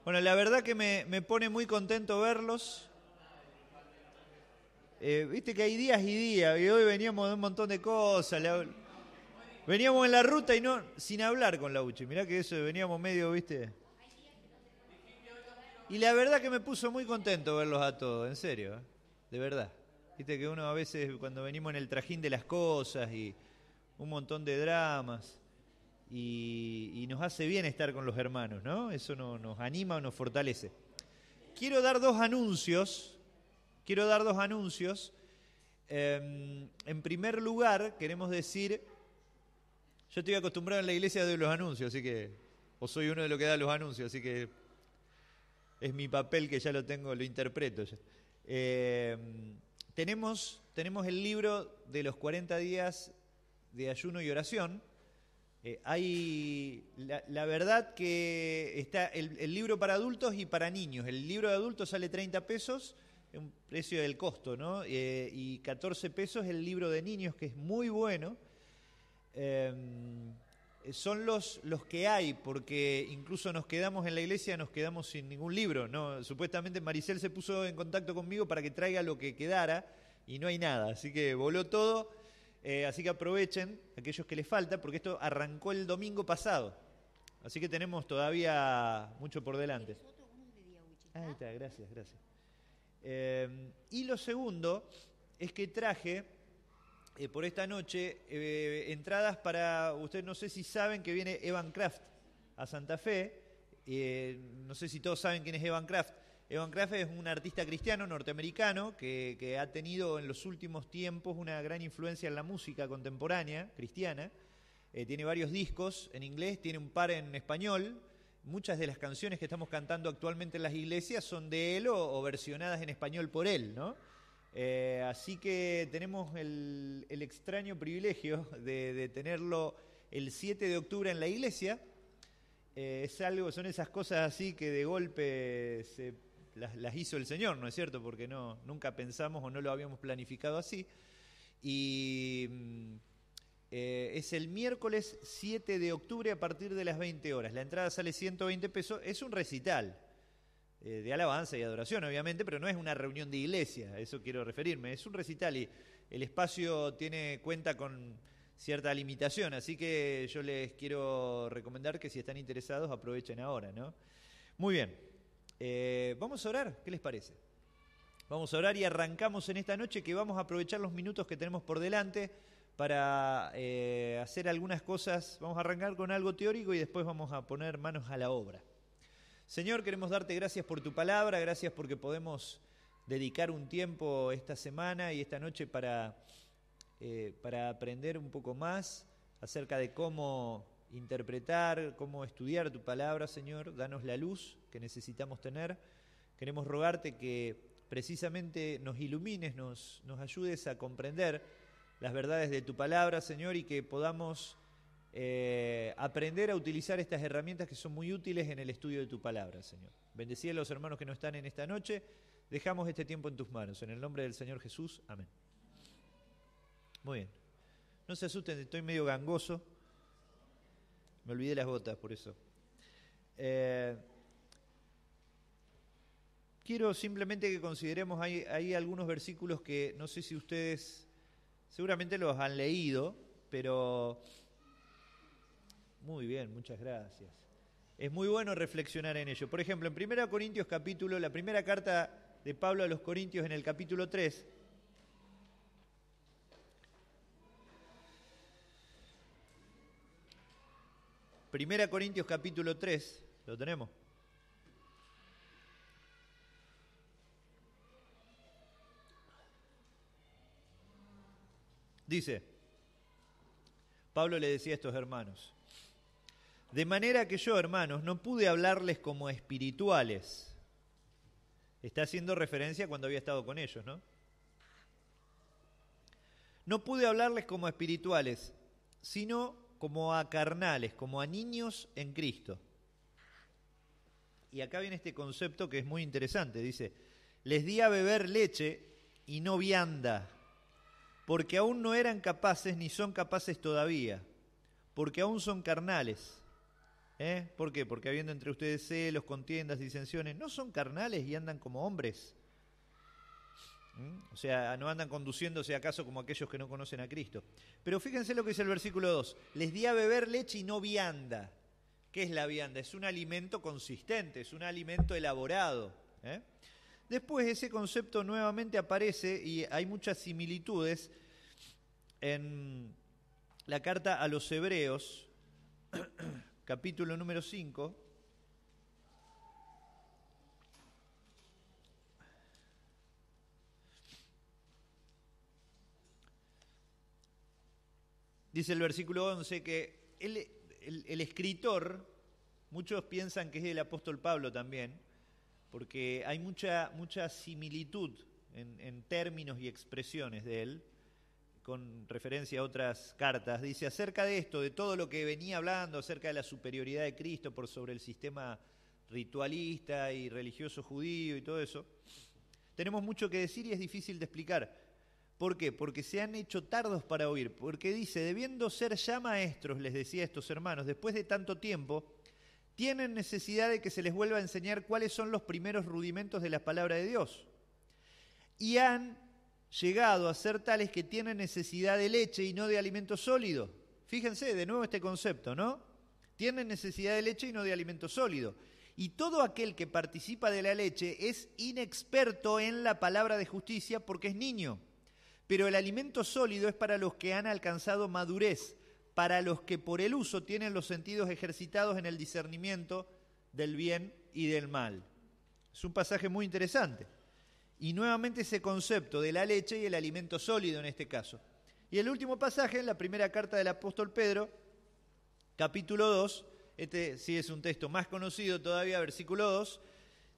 Bueno, la verdad que me pone muy contento verlos. Viste que hay días y días, y hoy veníamos de un montón de cosas. Veníamos en la ruta y no sin hablar con la Uchi. Mirá que eso, veníamos medio, viste. Y la verdad que me puso muy contento verlos a todos, en serio, de verdad. Viste que uno a veces cuando venimos en el trajín de las cosas y un montón de dramas y nos hace bien estar con los hermanos, ¿no? Eso nos anima, nos fortalece. Quiero dar dos anuncios. En primer lugar, queremos decir, yo estoy acostumbrado en la iglesia de los anuncios, así que, o soy uno de los que da los anuncios, así que es mi papel que ya lo tengo, lo interpreto ya. Tenemos el libro de los 40 días de ayuno y oración. La verdad que está el libro para adultos y para niños. El libro de adultos sale 30 pesos, un precio del costo, ¿no? Y 14 pesos el libro de niños, que es muy bueno. Son los que hay, porque incluso nos quedamos en la iglesia, nos quedamos sin ningún libro, ¿no? Supuestamente Maricel se puso en contacto conmigo para que traiga lo que quedara y no hay nada, así que voló todo, así que aprovechen aquellos que les falta, porque esto arrancó el domingo pasado, así que tenemos todavía mucho por delante. Ahí está, gracias. Y lo segundo es que traje por esta noche entradas para, ustedes no sé si saben que viene Evan Kraft a Santa Fe, no sé si todos saben quién es Evan Kraft. Evan Kraft es un artista cristiano norteamericano que ha tenido en los últimos tiempos una gran influencia en la música contemporánea cristiana. Tiene varios discos en inglés, tiene un par en español. Muchas de las canciones que estamos cantando actualmente en las iglesias son de él o versionadas en español por él, ¿no? Así que tenemos el extraño privilegio de tenerlo el 7 de octubre en la iglesia. Son esas cosas así que de golpe las hizo el Señor, ¿no es cierto? Porque nunca pensamos o no lo habíamos planificado así. Y es el miércoles 7 de octubre a partir de las 20 horas. La entrada sale 120 pesos. Es un recital de alabanza y adoración, obviamente, pero no es una reunión de iglesia, a eso quiero referirme. Es un recital y el espacio cuenta con cierta limitación, así que yo les quiero recomendar que si están interesados aprovechen ahora, ¿no? Muy bien, vamos a orar, ¿qué les parece? Vamos a orar y arrancamos en esta noche, que vamos a aprovechar los minutos que tenemos por delante para hacer algunas cosas. Vamos a arrancar con algo teórico y después vamos a poner manos a la obra. Señor, queremos darte gracias por tu palabra, gracias porque podemos dedicar un tiempo esta semana y esta noche para aprender un poco más acerca de cómo interpretar, cómo estudiar tu palabra, Señor. Danos la luz que necesitamos tener. Queremos rogarte que precisamente nos ilumines, nos ayudes a comprender las verdades de tu palabra, Señor, y que podamos aprender a utilizar estas herramientas que son muy útiles en el estudio de tu palabra, Señor. Bendecí a los hermanos que no están en esta noche. Dejamos este tiempo en tus manos. En el nombre del Señor Jesús. Amén. Muy bien. No se asusten, estoy medio gangoso. Me olvidé las botas, por eso. Quiero simplemente que consideremos, hay algunos versículos que no sé si ustedes seguramente los han leído, pero muy bien, muchas gracias. Es muy bueno reflexionar en ello. Por ejemplo, en 1 Corintios la primera carta de Pablo a los Corintios en el capítulo 3, Primera Corintios capítulo 3, ¿lo tenemos? Dice, Pablo le decía a estos hermanos: de manera que yo, hermanos, no pude hablarles como espirituales. Está haciendo referencia cuando había estado con ellos, ¿no? No pude hablarles como espirituales, sino como a carnales, como a niños en Cristo. Y acá viene este concepto que es muy interesante. Dice, les di a beber leche y no vianda, porque aún no eran capaces ni son capaces todavía, porque aún son carnales. ¿Por qué? Porque habiendo entre ustedes celos, contiendas, disensiones, ¿no son carnales y andan como hombres? O sea, no andan conduciéndose acaso como aquellos que no conocen a Cristo. Pero fíjense lo que dice el versículo 2. Les di a beber leche y no vianda. ¿Qué es la vianda? Es un alimento consistente, es un alimento elaborado. Después ese concepto nuevamente aparece y hay muchas similitudes en la carta a los Hebreos, capítulo número 5. Dice el versículo 11 que el escritor, muchos piensan que es el apóstol Pablo también, porque hay mucha similitud en términos y expresiones de él, con referencia a otras cartas. Dice, acerca de esto, de todo lo que venía hablando, acerca de la superioridad de Cristo por sobre el sistema ritualista y religioso judío y todo eso, tenemos mucho que decir y es difícil de explicar. ¿Por qué? Porque se han hecho tardos para oír. Porque dice, debiendo ser ya maestros, les decía a estos hermanos, después de tanto tiempo, tienen necesidad de que se les vuelva a enseñar cuáles son los primeros rudimentos de la palabra de Dios. Y han llegado a ser tales que tienen necesidad de leche y no de alimento sólido. Fíjense, de nuevo este concepto, ¿no? Tienen necesidad de leche y no de alimento sólido. Y todo aquel que participa de la leche es inexperto en la palabra de justicia porque es niño. Pero el alimento sólido es para los que han alcanzado madurez, para los que por el uso tienen los sentidos ejercitados en el discernimiento del bien y del mal. Es un pasaje muy interesante. Y nuevamente ese concepto de la leche y el alimento sólido en este caso. Y el último pasaje, en la primera carta del apóstol Pedro, capítulo 2, este sí es un texto más conocido todavía, versículo 2,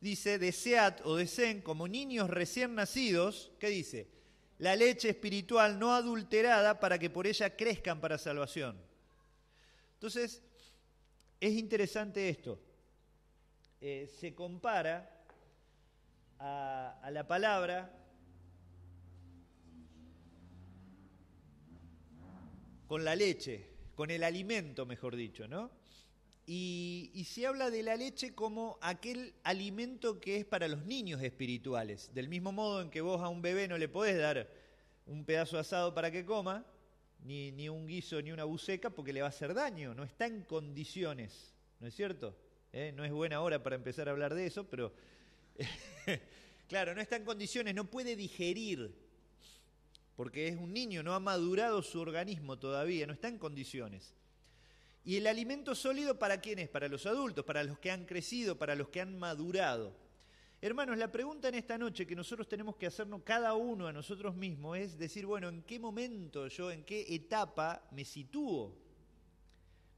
dice, desead o deseen como niños recién nacidos, ¿qué dice? La leche espiritual no adulterada para que por ella crezcan para salvación. Entonces, es interesante esto. Se compara a la palabra con la leche, con el alimento, mejor dicho, ¿no? Y se habla de la leche como aquel alimento que es para los niños espirituales. Del mismo modo en que vos a un bebé no le podés dar un pedazo de asado para que coma, ni un guiso, ni una buceca, porque le va a hacer daño, no está en condiciones, ¿no es cierto? No es buena hora para empezar a hablar de eso, pero claro, no está en condiciones, no puede digerir, porque es un niño, no ha madurado su organismo todavía, no está en condiciones. ¿Y el alimento sólido para quién es? Para los adultos, para los que han crecido, para los que han madurado. Hermanos, la pregunta en esta noche que nosotros tenemos que hacernos cada uno a nosotros mismos es decir, bueno, ¿en qué momento yo, en qué etapa me sitúo?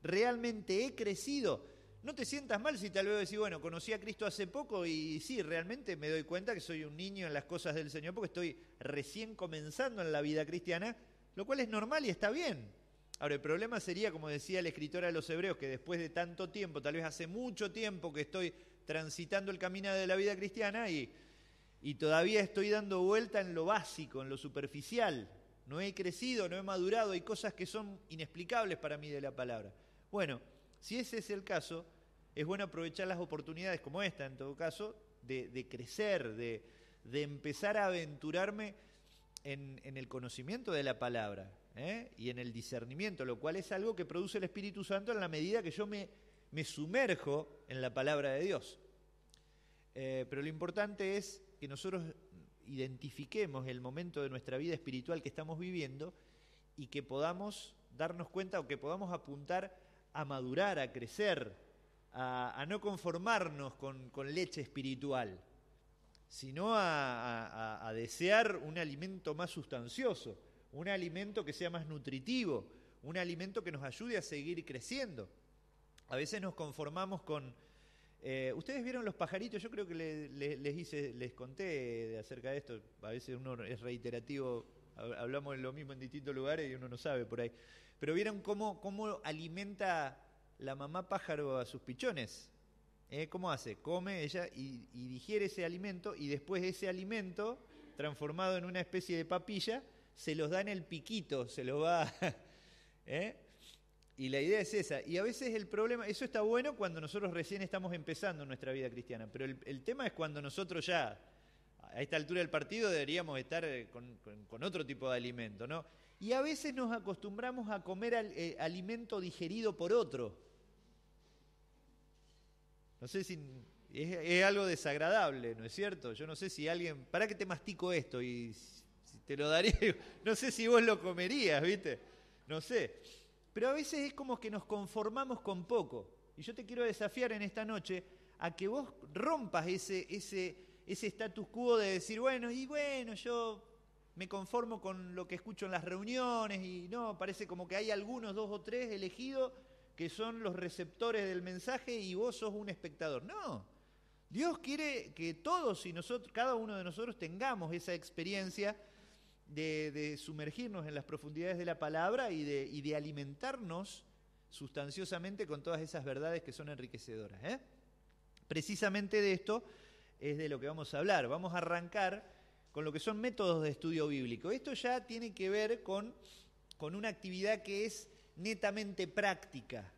¿Realmente he crecido? No te sientas mal si tal vez decís, bueno, conocí a Cristo hace poco y sí, realmente me doy cuenta que soy un niño en las cosas del Señor porque estoy recién comenzando en la vida cristiana, lo cual es normal y está bien. Ahora, el problema sería, como decía el escritor a los Hebreos, que después de tanto tiempo, tal vez hace mucho tiempo que estoy transitando el camino de la vida cristiana y todavía estoy dando vuelta en lo básico, en lo superficial. No he crecido, no he madurado, hay cosas que son inexplicables para mí de la palabra. Bueno, si ese es el caso, es bueno aprovechar las oportunidades como esta, en todo caso, de crecer, de empezar a aventurarme en el conocimiento de la palabra. Y en el discernimiento, lo cual es algo que produce el Espíritu Santo en la medida que yo me sumerjo en la palabra de Dios. Pero lo importante es que nosotros identifiquemos el momento de nuestra vida espiritual que estamos viviendo y que podamos darnos cuenta o que podamos apuntar a madurar, a crecer, a no conformarnos con leche espiritual, sino a desear un alimento más sustancioso, un alimento que sea más nutritivo, un alimento que nos ayude a seguir creciendo. A veces nos conformamos con... ¿Ustedes vieron los pajaritos? Yo creo que les conté acerca de esto. A veces uno es reiterativo, hablamos de lo mismo en distintos lugares y uno no sabe por ahí. Pero ¿vieron cómo alimenta la mamá pájaro a sus pichones? ¿Cómo hace? Come ella y digiere ese alimento y después ese alimento, transformado en una especie de papilla, se los da en el piquito, se los va... Y la idea es esa. Y a veces el problema, eso está bueno cuando nosotros recién estamos empezando nuestra vida cristiana, pero el tema es cuando nosotros ya, a esta altura del partido, deberíamos estar con otro tipo de alimento, ¿no? Y a veces nos acostumbramos a comer alimento digerido por otro. No sé si es algo desagradable, ¿no es cierto? Yo no sé si alguien, ¿para qué te mastico esto? Y si te lo daría, no sé si vos lo comerías, ¿viste? No sé. Pero a veces es como que nos conformamos con poco. Y yo te quiero desafiar en esta noche a que vos rompas ese status quo de decir, bueno, yo me conformo con lo que escucho en las reuniones y no, parece como que hay algunos, 2 o 3 elegidos que son los receptores del mensaje y vos sos un espectador. No, Dios quiere que todos y nosotros, cada uno de nosotros tengamos esa experiencia de sumergirnos en las profundidades de la palabra y de alimentarnos sustanciosamente con todas esas verdades que son enriquecedoras. Precisamente de esto es de lo que vamos a hablar. Vamos a arrancar con lo que son métodos de estudio bíblico. Esto ya tiene que ver con una actividad que es netamente práctica.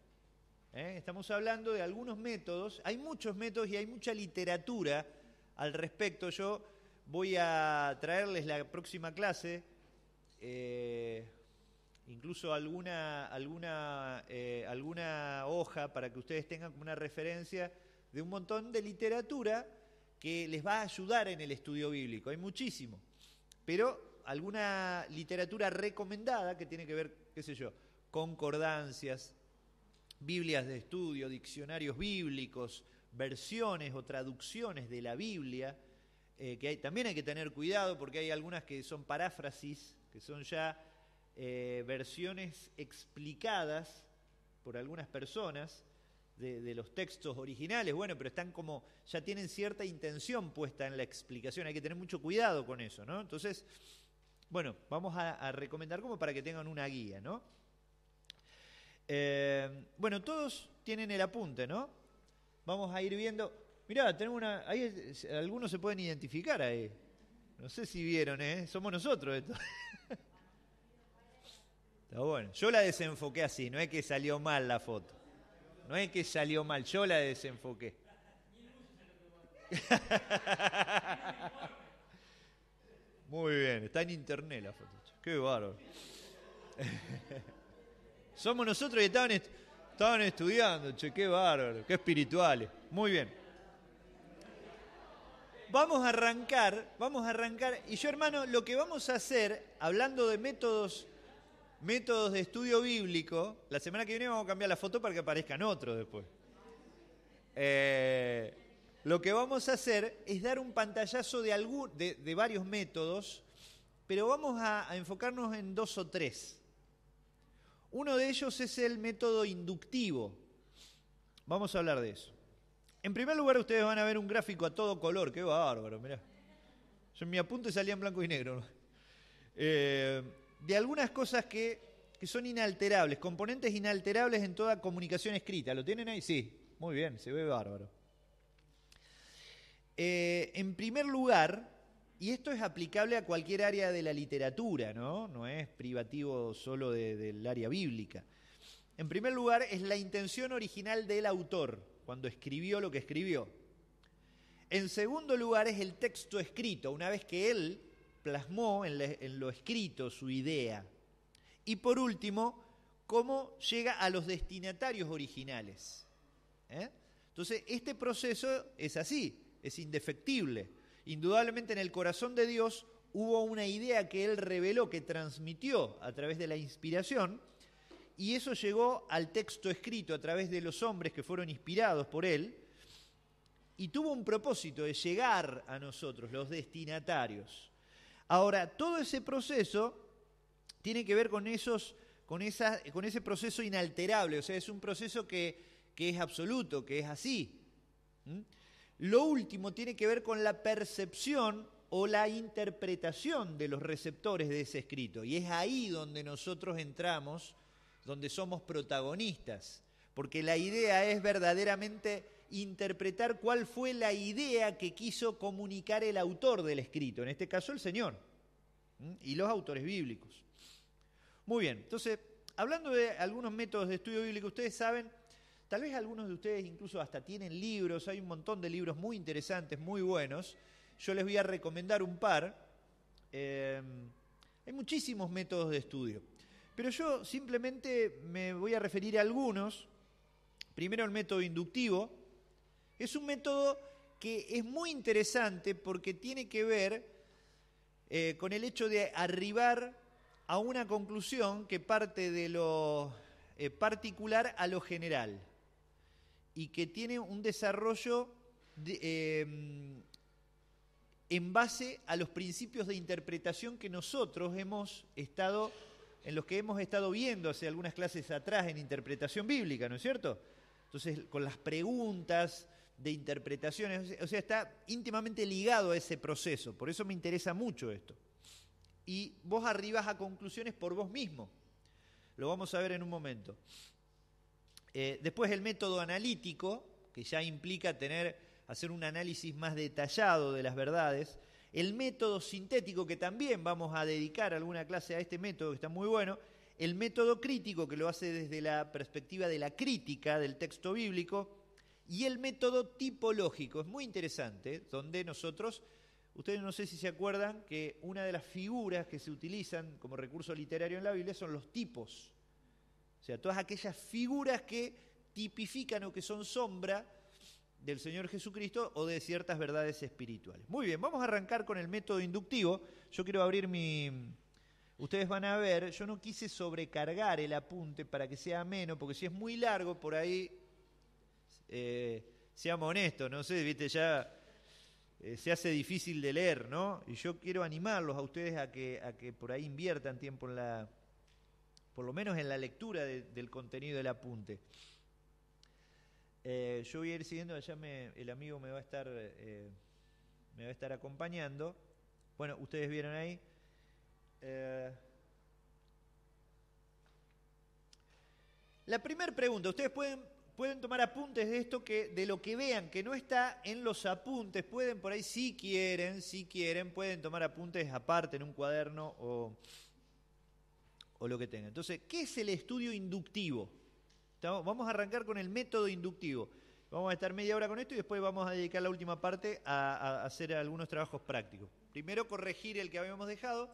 Estamos hablando de algunos métodos. Hay muchos métodos y hay mucha literatura al respecto. Yo voy a traerles la próxima clase, incluso alguna hoja para que ustedes tengan como una referencia de un montón de literatura que les va a ayudar en el estudio bíblico. Hay muchísimo, pero alguna literatura recomendada que tiene que ver, qué sé yo, concordancias, Biblias de estudio, diccionarios bíblicos, versiones o traducciones de la Biblia, también hay que tener cuidado porque hay algunas que son paráfrasis, que son ya versiones explicadas por algunas personas de los textos originales, bueno, pero están como, ya tienen cierta intención puesta en la explicación, hay que tener mucho cuidado con eso, ¿no? Entonces, bueno, vamos a recomendar como para que tengan una guía, ¿no? Bueno, todos tienen el apunte, ¿no? Vamos a ir viendo. Mirá, tenemos ahí algunos se pueden identificar ahí. No sé si vieron, somos nosotros esto. Está bueno. Yo la desenfoqué así, no es que salió mal la foto. No es que salió mal, yo la desenfoqué. Muy bien, está en internet la foto. Qué bárbaro. Somos nosotros y estaban estudiando, che, qué bárbaro, qué espirituales. Muy bien. Vamos a arrancar, y yo, hermano, lo que vamos a hacer, hablando de métodos de estudio bíblico, la semana que viene vamos a cambiar la foto para que aparezcan otros después. Lo que vamos a hacer es dar un pantallazo de varios métodos, pero vamos a enfocarnos en 2 o 3. Uno de ellos es el método inductivo. Vamos a hablar de eso. En primer lugar, ustedes van a ver un gráfico a todo color. ¡Qué bárbaro! Mirá. Yo en mi apunte salía en blanco y negro, ¿no? De algunas cosas que son inalterables, componentes inalterables en toda comunicación escrita. ¿Lo tienen ahí? Sí. Muy bien, se ve bárbaro. En primer lugar, y esto es aplicable a cualquier área de la literatura, ¿no? No es privativo solo del área bíblica. En primer lugar, es la intención original del autor, cuando escribió lo que escribió. En segundo lugar, es el texto escrito, una vez que él plasmó en lo escrito su idea. Y por último, cómo llega a los destinatarios originales. Entonces, este proceso es así, es indefectible. Indudablemente en el corazón de Dios hubo una idea que Él reveló, que transmitió a través de la inspiración, y eso llegó al texto escrito a través de los hombres que fueron inspirados por Él, y tuvo un propósito de llegar a nosotros, los destinatarios. Ahora, todo ese proceso tiene que ver con ese proceso inalterable, o sea, es un proceso que es absoluto, que es así. Lo último tiene que ver con la percepción o la interpretación de los receptores de ese escrito. Y es ahí donde nosotros entramos, donde somos protagonistas. Porque la idea es verdaderamente interpretar cuál fue la idea que quiso comunicar el autor del escrito, en este caso el Señor, y los autores bíblicos. Muy bien, entonces hablando de algunos métodos de estudio bíblico, ustedes saben, tal vez algunos de ustedes incluso hasta tienen libros, hay un montón de libros muy interesantes, muy buenos. Yo les voy a recomendar un par. Hay muchísimos métodos de estudio, pero yo simplemente me voy a referir a algunos. Primero, el método inductivo. Es un método que es muy interesante porque tiene que ver con el hecho de arribar a una conclusión que parte de lo particular a lo general y que tiene un desarrollo en base a los principios de interpretación que nosotros en los que hemos estado viendo hace algunas clases atrás en interpretación bíblica, ¿no es cierto? Entonces, con las preguntas de interpretaciones, o sea, está íntimamente ligado a ese proceso, por eso me interesa mucho esto. Y vos arribas a conclusiones por vos mismo, lo vamos a ver en un momento. Después el método analítico, que ya implica hacer un análisis más detallado de las verdades. El método sintético, que también vamos a dedicar alguna clase a este método, que está muy bueno. El método crítico, que lo hace desde la perspectiva de la crítica del texto bíblico. Y el método tipológico, es muy interesante, donde ustedes no sé si se acuerdan que una de las figuras que se utilizan como recurso literario en la Biblia son los tipos. O sea, todas aquellas figuras que tipifican o que son sombra del Señor Jesucristo o de ciertas verdades espirituales. Muy bien, vamos a arrancar con el método inductivo. Yo quiero abrir Ustedes van a ver, yo no quise sobrecargar el apunte para que sea ameno, porque si es muy largo, por ahí, seamos honestos, no sé, viste, ya se hace difícil de leer, ¿no? Y yo quiero animarlos a ustedes a que por ahí inviertan tiempo por lo menos en la lectura del contenido del apunte. Yo voy a ir siguiendo, allá el amigo me va a estar acompañando. Bueno, ustedes vieron ahí. La primera pregunta, ustedes pueden tomar apuntes de esto, de lo que vean que no está en los apuntes, pueden por ahí si quieren, pueden tomar apuntes aparte en un cuaderno o lo que tengan. Entonces, ¿qué es el estudio inductivo? Vamos a arrancar con el método inductivo. Vamos a estar media hora con esto y después vamos a dedicar la última parte a hacer algunos trabajos prácticos. Primero, corregir el que habíamos dejado,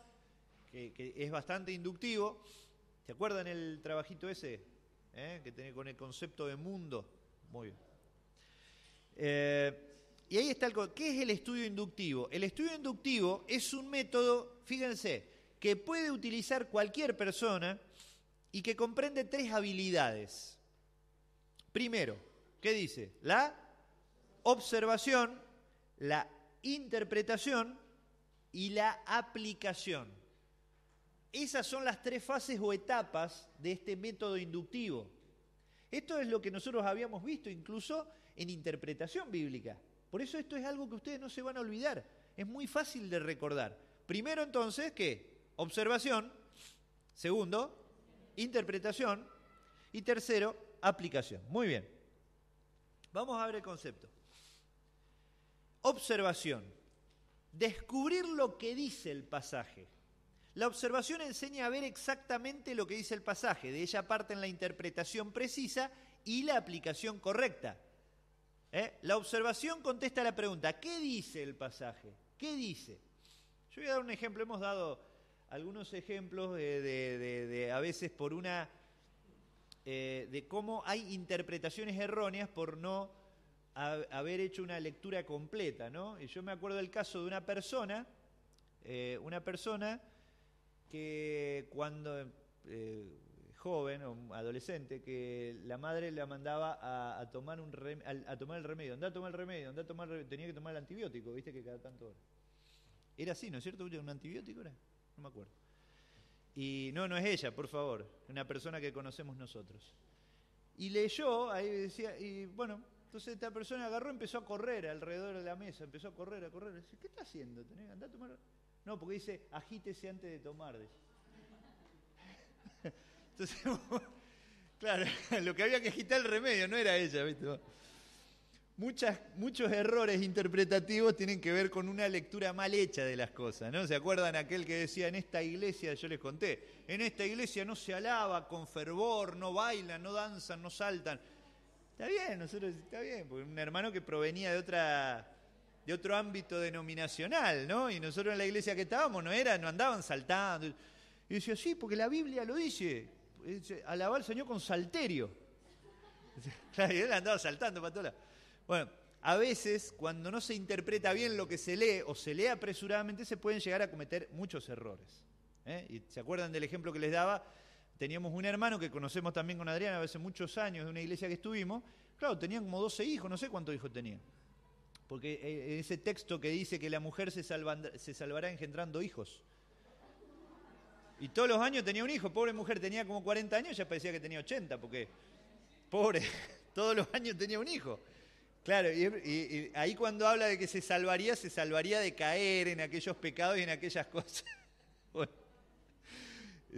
que es bastante inductivo. ¿Se acuerdan el trabajito ese? Que tiene con el concepto de mundo. Muy bien. Y ahí está ¿qué es el estudio inductivo? El estudio inductivo es un método, fíjense, que puede utilizar cualquier persona y que comprende 3 habilidades. Primero, ¿qué dice? La observación, la interpretación y la aplicación. Esas son las 3 fases o etapas de este método inductivo. Esto es lo que nosotros habíamos visto incluso en interpretación bíblica. Por eso esto es algo que ustedes no se van a olvidar. Es muy fácil de recordar. Primero entonces, ¿qué? Observación. Segundo, interpretación. Y tercero, aplicación. Muy bien. Vamos a ver el concepto. Observación. Descubrir lo que dice el pasaje. La observación enseña a ver exactamente lo que dice el pasaje. De ella parten la interpretación precisa y la aplicación correcta. La observación contesta la pregunta, ¿qué dice el pasaje? ¿Qué dice? Yo voy a dar un ejemplo. Hemos dado algunos ejemplos de a veces por de cómo hay interpretaciones erróneas por no haber hecho una lectura completa, ¿no? Y yo me acuerdo del caso de una persona que cuando joven o adolescente, que la madre la mandaba a tomar el remedio, andá a tomar el remedio, tenía que tomar el antibiótico, viste que cada tanto hora. Era así, ¿no es cierto? ¿Un antibiótico era? No me acuerdo. Y no es ella, por favor, una persona que conocemos nosotros. Y leyó, ahí decía, y bueno, entonces esta persona agarró y empezó a correr alrededor de la mesa, empezó a correr. Dice, ¿qué está haciendo? ¿Andá a tomar? No, porque dice, agítese antes de tomar. Entonces, claro, lo que había que agitar el remedio, no era ella, ¿viste? muchos errores interpretativos tienen que ver con una lectura mal hecha de las cosas, ¿no? ¿Se acuerdan aquel que decía, en esta iglesia, yo les conté, en esta iglesia no se alaba con fervor, no bailan, no danzan, no saltan? Está bien, está bien, porque un hermano que provenía de otro ámbito denominacional, ¿no? Y nosotros en la iglesia que estábamos no andaban saltando. Y decía, sí, porque la Biblia lo dice, alabar al Señor con salterio. Claro, y él andaba saltando para todos lados. Bueno, a veces cuando no se interpreta bien lo que se lee o se lee apresuradamente se pueden llegar a cometer muchos errores. ¿Y se acuerdan del ejemplo que les daba? Teníamos un hermano que conocemos también con Adriana hace muchos años de una iglesia que estuvimos. Claro, tenían como 12 hijos, no sé cuántos hijos tenían. Porque ese texto que dice que la mujer se salvará engendrando hijos. Y todos los años tenía un hijo. Pobre mujer, tenía como 40 años, ya parecía que tenía 80, porque pobre, todos los años tenía un hijo. Claro, y ahí cuando habla de que se salvaría de caer en aquellos pecados y en aquellas cosas. Bueno,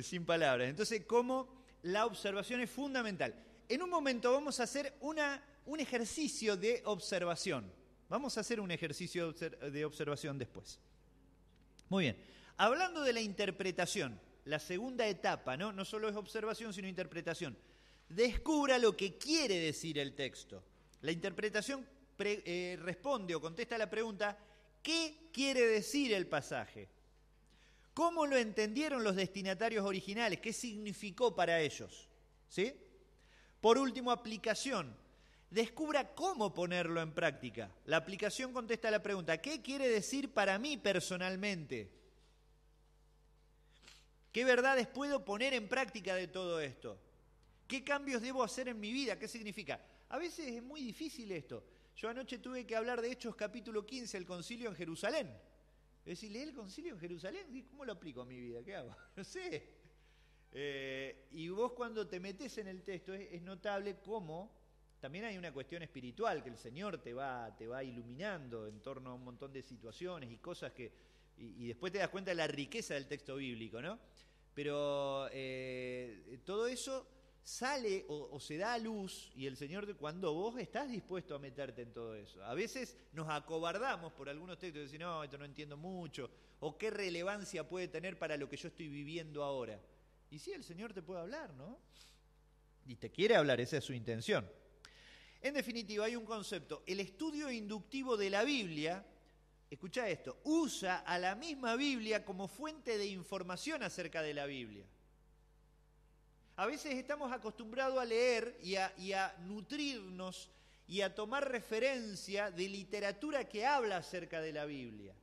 sin palabras. Entonces, ¿cómo la observación es fundamental? En un momento vamos a hacer un ejercicio de observación. Vamos a hacer un ejercicio de observación después. Muy bien. Hablando de la interpretación, la segunda etapa, ¿no? No solo es observación, sino interpretación. Descubra lo que quiere decir el texto. La interpretación responde o contesta la pregunta, ¿qué quiere decir el pasaje? ¿Cómo lo entendieron los destinatarios originales? ¿Qué significó para ellos? ¿Sí? Por último, aplicación. Descubra cómo ponerlo en práctica. La aplicación contesta la pregunta, ¿qué quiere decir para mí personalmente? ¿Qué verdades puedo poner en práctica de todo esto? ¿Qué cambios debo hacer en mi vida? ¿Qué significa? A veces es muy difícil esto. Yo anoche tuve que hablar de Hechos capítulo 15, el concilio en Jerusalén. Es decir, ¿leí el concilio en Jerusalén? ¿Cómo lo aplico a mi vida? ¿Qué hago? No sé. Y vos cuando te metés en el texto es notable cómo también hay una cuestión espiritual, que el Señor te va iluminando en torno a un montón de situaciones y cosas y después te das cuenta de la riqueza del texto bíblico, ¿no? Pero todo eso sale o se da a luz y el Señor, cuando vos estás dispuesto a meterte en todo eso. A veces nos acobardamos por algunos textos y decimos, no, esto no entiendo mucho, o qué relevancia puede tener para lo que yo estoy viviendo ahora. Y sí, el Señor te puede hablar, ¿no? Y te quiere hablar, esa es su intención. En definitiva, hay un concepto. El estudio inductivo de la Biblia, escuchá esto, usa a la misma Biblia como fuente de información acerca de la Biblia. A veces estamos acostumbrados a leer y a nutrirnos y a tomar referencia de literatura que habla acerca de la Biblia.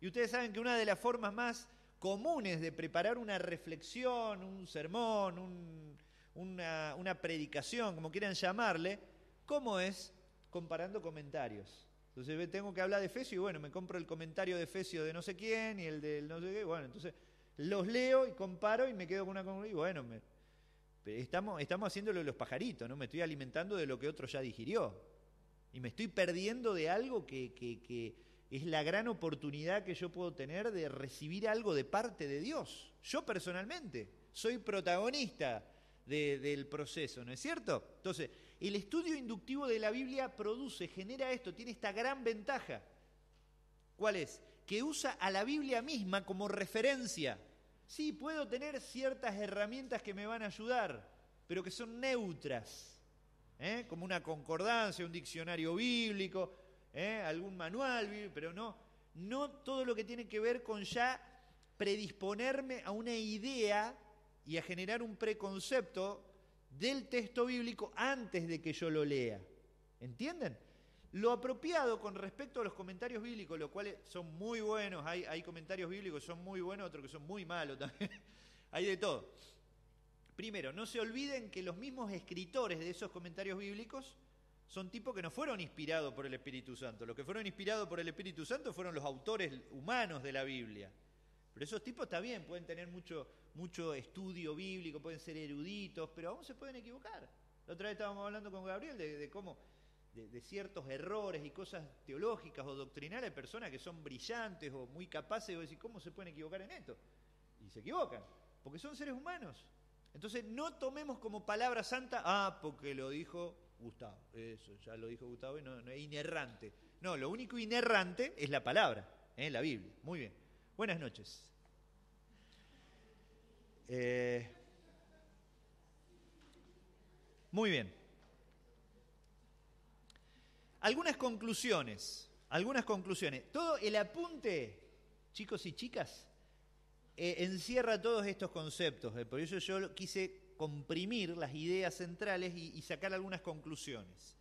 Y ustedes saben que una de las formas más comunes de preparar una reflexión, un sermón, una predicación, como quieran llamarle, ¿cómo es? Comparando comentarios. Entonces tengo que hablar de Efesios y bueno, me compro el comentario de Efesios de no sé quién y el del no sé qué, bueno, entonces los leo y comparo y me quedo con una conclusión y bueno, estamos haciéndolo de los pajaritos, ¿no? Me estoy alimentando de lo que otro ya digirió y me estoy perdiendo de algo que es la gran oportunidad que yo puedo tener de recibir algo de parte de Dios. Yo personalmente soy protagonista del proceso, ¿no es cierto? Entonces, el estudio inductivo de la Biblia genera esto, tiene esta gran ventaja. ¿Cuál es? Que usa a la Biblia misma como referencia. Sí, puedo tener ciertas herramientas que me van a ayudar, pero que son neutras, como una concordancia, un diccionario bíblico, algún manual bíblico, pero no todo lo que tiene que ver con ya predisponerme a una idea y a generar un preconcepto del texto bíblico antes de que yo lo lea. ¿Entienden? Lo apropiado con respecto a los comentarios bíblicos, los cuales son muy buenos, hay comentarios bíblicos que son muy buenos, otros que son muy malos también, hay de todo. Primero, no se olviden que los mismos escritores de esos comentarios bíblicos son tipos que no fueron inspirados por el Espíritu Santo. Los que fueron inspirados por el Espíritu Santo fueron los autores humanos de la Biblia. Pero esos tipos también pueden tener mucho estudio bíblico, pueden ser eruditos, pero aún se pueden equivocar. La otra vez estábamos hablando con Gabriel de cómo de ciertos errores y cosas teológicas o doctrinales, personas que son brillantes o muy capaces, y vos decís, ¿cómo se pueden equivocar en esto? Y se equivocan, porque son seres humanos. Entonces no tomemos como palabra santa, porque lo dijo Gustavo, eso, ya lo dijo Gustavo, y no es inerrante. No, lo único inerrante es la palabra, la Biblia. Muy bien. Buenas noches. Muy bien. Algunas conclusiones. Todo el apunte, chicos y chicas, encierra todos estos conceptos. Por eso yo quise comprimir las ideas centrales y sacar algunas conclusiones.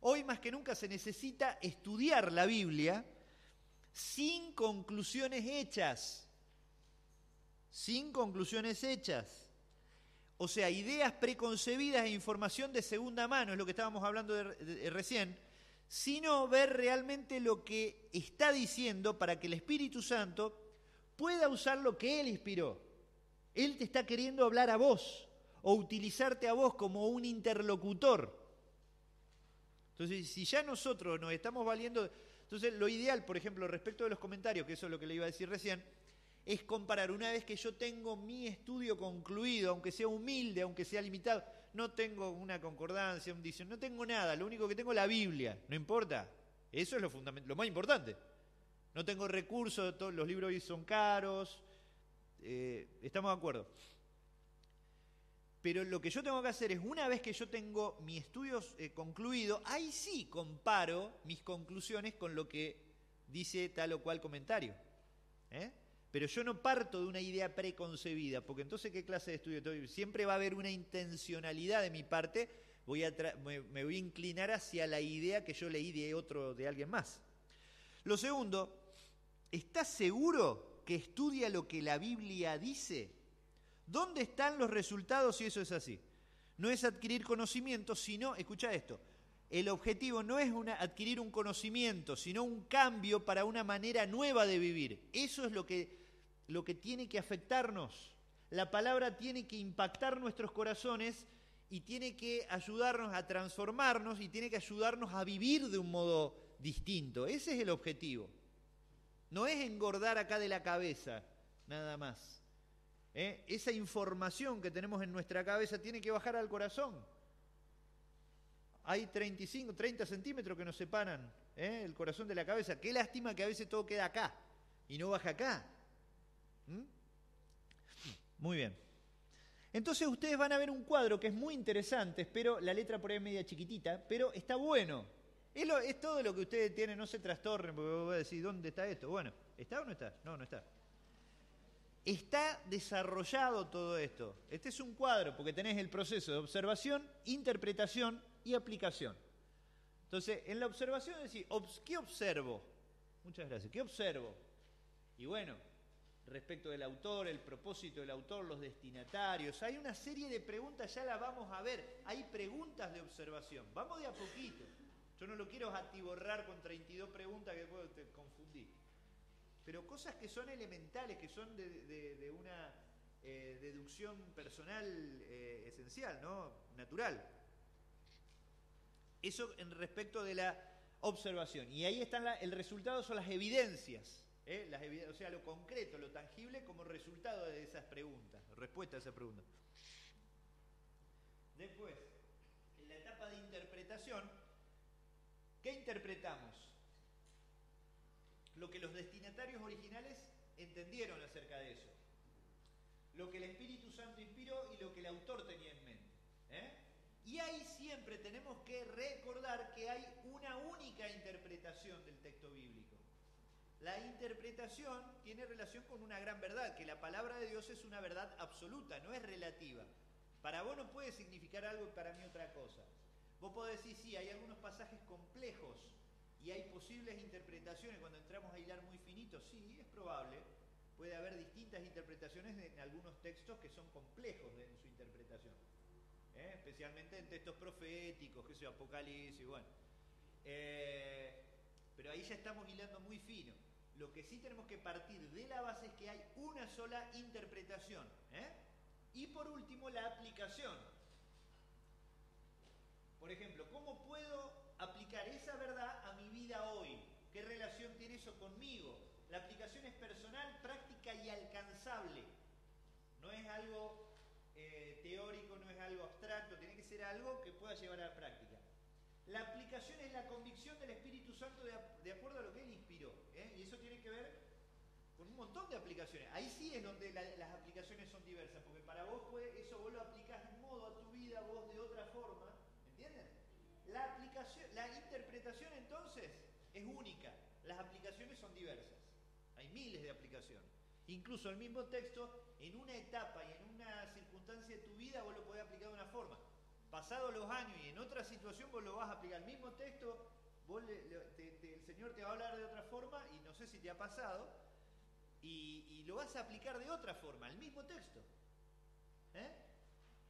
Hoy más que nunca se necesita estudiar la Biblia sin conclusiones hechas. Sin conclusiones hechas. O sea, ideas preconcebidas e información de segunda mano, es lo que estábamos hablando recién, sino ver realmente lo que está diciendo para que el Espíritu Santo pueda usar lo que Él inspiró. Él te está queriendo hablar a vos o utilizarte a vos como un interlocutor. Entonces, si ya nosotros nos estamos valiendo... Entonces, lo ideal, por ejemplo, respecto de los comentarios, que eso es lo que le iba a decir recién, es comparar una vez que yo tengo mi estudio concluido, aunque sea humilde, aunque sea limitado, no tengo una concordancia, un diccionario, no tengo nada, lo único que tengo es la Biblia, no importa, eso es lo más importante. No tengo recursos, todos los libros hoy son caros, estamos de acuerdo. Pero lo que yo tengo que hacer es, una vez que yo tengo mi estudio concluido, ahí sí comparo mis conclusiones con lo que dice tal o cual comentario. Pero yo no parto de una idea preconcebida, porque entonces, ¿qué clase de estudio? Siempre va a haber una intencionalidad de mi parte, me voy a inclinar hacia la idea que yo leí de alguien más. Lo segundo, ¿estás seguro que estudia lo que la Biblia dice? ¿Dónde están los resultados si eso es así? No es adquirir conocimiento, sino, escucha esto, el objetivo no es adquirir un conocimiento, sino un cambio para una manera nueva de vivir. Eso es lo que tiene que afectarnos. La palabra tiene que impactar nuestros corazones y tiene que ayudarnos a transformarnos y tiene que ayudarnos a vivir de un modo distinto. Ese es el objetivo. No es engordar acá de la cabeza, nada más. Esa información que tenemos en nuestra cabeza tiene que bajar al corazón. Hay 30 centímetros que nos separan el corazón de la cabeza. Qué lástima que a veces todo queda acá y no baja acá. Muy bien. Entonces ustedes van a ver un cuadro que es muy interesante, pero la letra por ahí es media chiquitita, pero está bueno. Es todo lo que ustedes tienen, no se trastornen, porque vos vas a decir, ¿dónde está esto? Bueno, ¿está o no está? No, no está. Está desarrollado todo esto. Este es un cuadro, porque tenés el proceso de observación, interpretación y aplicación. Entonces, en la observación decís, ¿qué observo? Muchas gracias. ¿Qué observo? Y bueno, respecto del autor, el propósito del autor, los destinatarios, hay una serie de preguntas, ya las vamos a ver. Hay preguntas de observación. Vamos de a poquito. Yo no lo quiero atiborrar con 32 preguntas que después te confundí. Pero cosas que son elementales, que son de una deducción personal esencial, ¿no? Natural. Eso en respecto de la observación. Y ahí están el resultado, son las evidencias. O sea, lo concreto, lo tangible como resultado de esas preguntas, respuesta a esas preguntas. Después, en la etapa de interpretación, ¿qué interpretamos? Lo que los destinatarios originales entendieron acerca de eso. Lo que el Espíritu Santo inspiró y lo que el autor tenía en mente. Y ahí siempre tenemos que recordar que hay una única interpretación del texto bíblico. La interpretación tiene relación con una gran verdad, que la palabra de Dios es una verdad absoluta, no es relativa. Para vos no puede significar algo y para mí otra cosa. Vos podés decir, sí, hay algunos pasajes complejos y hay posibles interpretaciones cuando entramos a hilar muy finito, sí, es probable. Puede haber distintas interpretaciones en algunos textos que son complejos en su interpretación. Especialmente en textos proféticos, que sea Apocalipsis, bueno. Pero ahí ya estamos hilando muy fino. Lo que sí tenemos que partir de la base es que hay una sola interpretación. Y por último, la aplicación. Por ejemplo, ¿cómo puedo aplicar esa verdad a mi vida hoy? ¿Qué relación tiene eso conmigo? La aplicación es personal, práctica y alcanzable. No es algo teórico, no es algo abstracto, tiene que ser algo que pueda llevar a la práctica. La aplicación es la convicción del Espíritu Santo de acuerdo a lo que Él inspiró. Y eso tiene que ver con un montón de aplicaciones. Ahí sí es donde las aplicaciones son diversas, porque para vos eso vos lo aplicás de un modo a tu vida, vos de otra forma. ¿Entienden? La interpretación entonces es única. Las aplicaciones son diversas. Hay miles de aplicaciones. Incluso el mismo texto, en una etapa y en una circunstancia de tu vida, vos lo podés aplicar de una forma. Pasados los años y en otra situación vos lo vas a aplicar. El mismo texto, el Señor te va a hablar de otra forma, y no sé si te ha pasado, y lo vas a aplicar de otra forma, el mismo texto.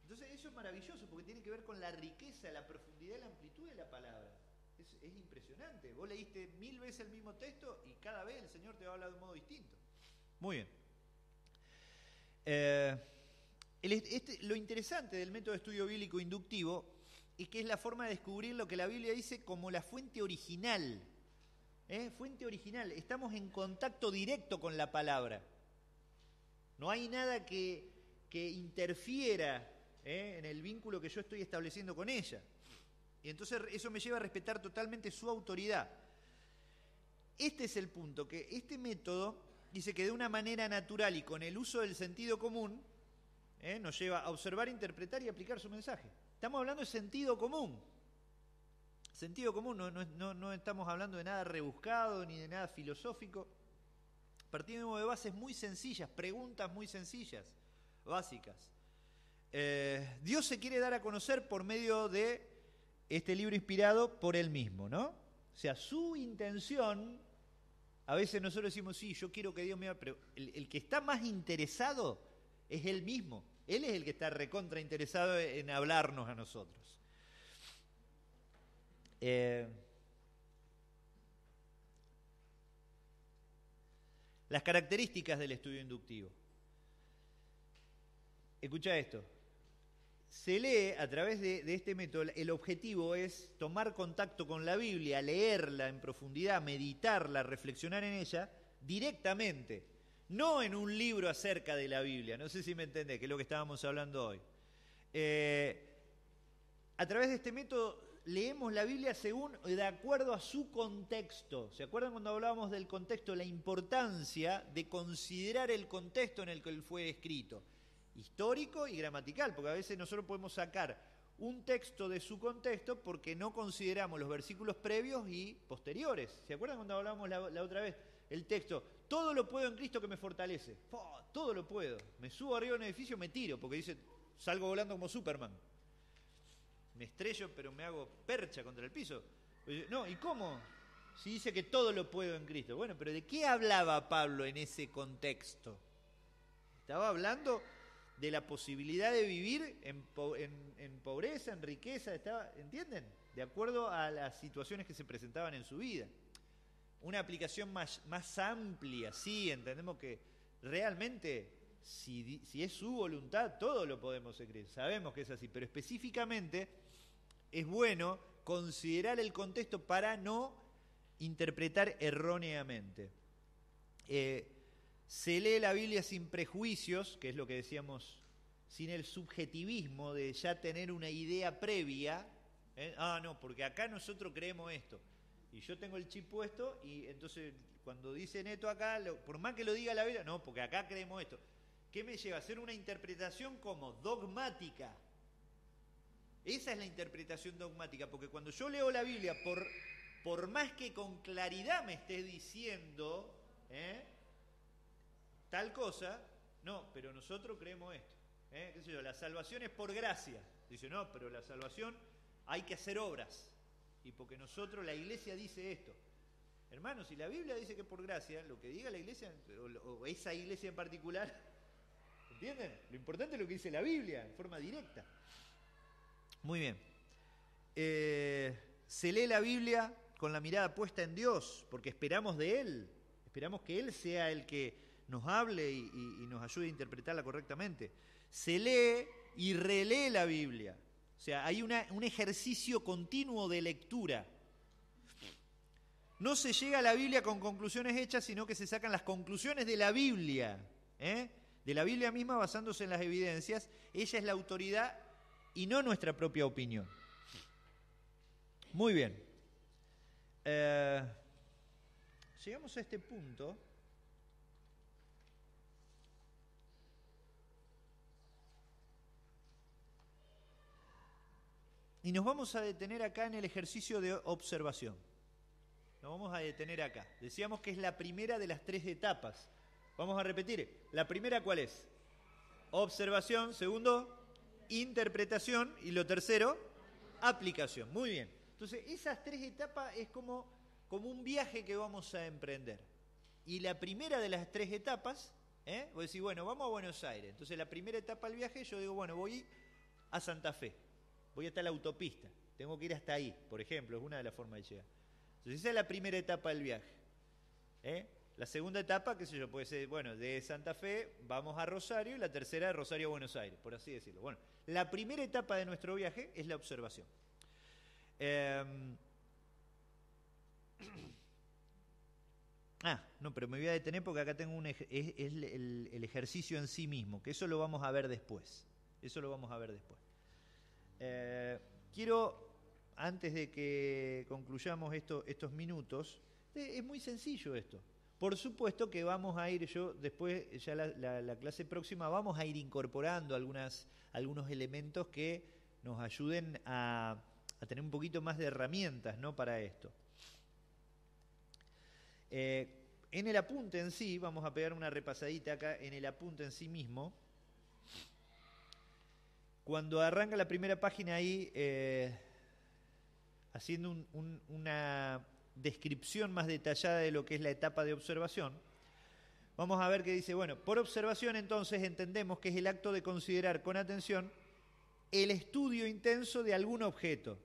Entonces eso es maravilloso, porque tiene que ver con la riqueza, la profundidad y la amplitud de la palabra. Es impresionante. Vos leíste 1000 veces el mismo texto y cada vez el Señor te va a hablar de un modo distinto. Muy bien. Lo interesante del método de estudio bíblico inductivo es que es la forma de descubrir lo que la Biblia dice como la fuente original. Fuente original. Estamos en contacto directo con la palabra. No hay nada que interfiera en el vínculo que yo estoy estableciendo con ella. Y entonces eso me lleva a respetar totalmente su autoridad. Este es el punto, que este método dice que de una manera natural y con el uso del sentido común, nos lleva a observar, interpretar y aplicar su mensaje. Estamos hablando de sentido común. Sentido común, no estamos hablando de nada rebuscado ni de nada filosófico. Partimos de bases muy sencillas, preguntas muy sencillas, básicas. Dios se quiere dar a conocer por medio de este libro inspirado por Él mismo, ¿no? O sea, su intención, a veces nosotros decimos, sí, yo quiero que Dios me haga, pero el que está más interesado es Él mismo. Él es el que está recontra interesado en hablarnos a nosotros. Las características del estudio inductivo. Escucha esto. Se lee a través de este método, el objetivo es tomar contacto con la Biblia, leerla en profundidad, meditarla, reflexionar en ella directamente, no en un libro acerca de la Biblia. No sé si me entendés, que es lo que estábamos hablando hoy. A través de este método leemos la Biblia de acuerdo a su contexto. ¿Se acuerdan cuando hablábamos del contexto? La importancia de considerar el contexto en el que él fue escrito. Histórico y gramatical, porque a veces nosotros podemos sacar un texto de su contexto porque no consideramos los versículos previos y posteriores. ¿Se acuerdan cuando hablábamos la otra vez? El texto, todo lo puedo en Cristo que me fortalece. Todo lo puedo. Me subo arriba de un edificio, me tiro, porque dice, salgo volando como Superman. Me estrello, pero me hago percha contra el piso. No, ¿y cómo? Si dice que todo lo puedo en Cristo. Bueno, pero ¿de qué hablaba Pablo en ese contexto? Estaba hablando de la posibilidad de vivir en pobreza, en riqueza, ¿entienden? De acuerdo a las situaciones que se presentaban en su vida. Una aplicación más amplia, sí, entendemos que realmente, si es su voluntad, todo lo podemos creer, sabemos que es así, pero específicamente es bueno considerar el contexto para no interpretar erróneamente. Se lee la Biblia sin prejuicios, que es lo que decíamos, sin el subjetivismo de ya tener una idea previa. No, porque acá nosotros creemos esto. Y yo tengo el chip puesto y entonces cuando dicen esto acá, por más que lo diga la Biblia, no, porque acá creemos esto. ¿Qué me lleva a hacer una interpretación como dogmática? Esa es la interpretación dogmática, porque cuando yo leo la Biblia, por más que con claridad me esté diciendo tal cosa, no, pero nosotros creemos esto. ¿Qué sé yo? La salvación es por gracia. Dice, no, pero la salvación hay que hacer obras. Y porque nosotros, la iglesia dice esto. Hermanos, si la Biblia dice que por gracia, lo que diga la iglesia, o esa iglesia en particular, ¿entienden? Lo importante es lo que dice la Biblia, en forma directa. Muy bien. Se lee la Biblia con la mirada puesta en Dios, porque esperamos de Él. Esperamos que Él sea el que nos hable y nos ayude a interpretarla correctamente. Se lee y relee la Biblia. O sea, hay un ejercicio continuo de lectura. No se llega a la Biblia con conclusiones hechas, sino que se sacan las conclusiones de la Biblia. De la Biblia misma basándose en las evidencias. Ella es la autoridad y no nuestra propia opinión. Muy bien. Llegamos a este punto. Y nos vamos a detener acá en el ejercicio de observación. Nos vamos a detener acá. Decíamos que es la primera de las 3 etapas. Vamos a repetir. ¿La primera cuál es? Observación. Segundo, interpretación. Y lo tercero, aplicación. Muy bien. Entonces, esas 3 etapas es como un viaje que vamos a emprender. Y la primera de las 3 etapas, vos decís, bueno, vamos a Buenos Aires. Entonces, la primera etapa del viaje, yo digo, bueno, voy a Santa Fe. Voy hasta la autopista. Tengo que ir hasta ahí, por ejemplo. Es una de las formas de llegar. Entonces, esa es la primera etapa del viaje. La segunda etapa, qué sé yo, puede ser, bueno, de Santa Fe vamos a Rosario y la tercera de Rosario a Buenos Aires, por así decirlo. Bueno, la primera etapa de nuestro viaje es la observación. No, pero me voy a detener porque acá tengo el ejercicio en sí mismo, que eso lo vamos a ver después. Quiero, antes de que concluyamos estos minutos, es muy sencillo esto. Por supuesto que vamos a ir, después, ya la clase próxima, vamos a ir incorporando algunos elementos que nos ayuden a tener un poquito más de herramientas, ¿no?, para esto. En el apunte en sí, vamos a pegar una repasadita acá en el apunte en sí mismo. Cuando arranca la primera página ahí, haciendo una descripción más detallada de lo que es la etapa de observación, vamos a ver que dice, bueno, por observación entonces entendemos que es el acto de considerar con atención el estudio intenso de algún objeto,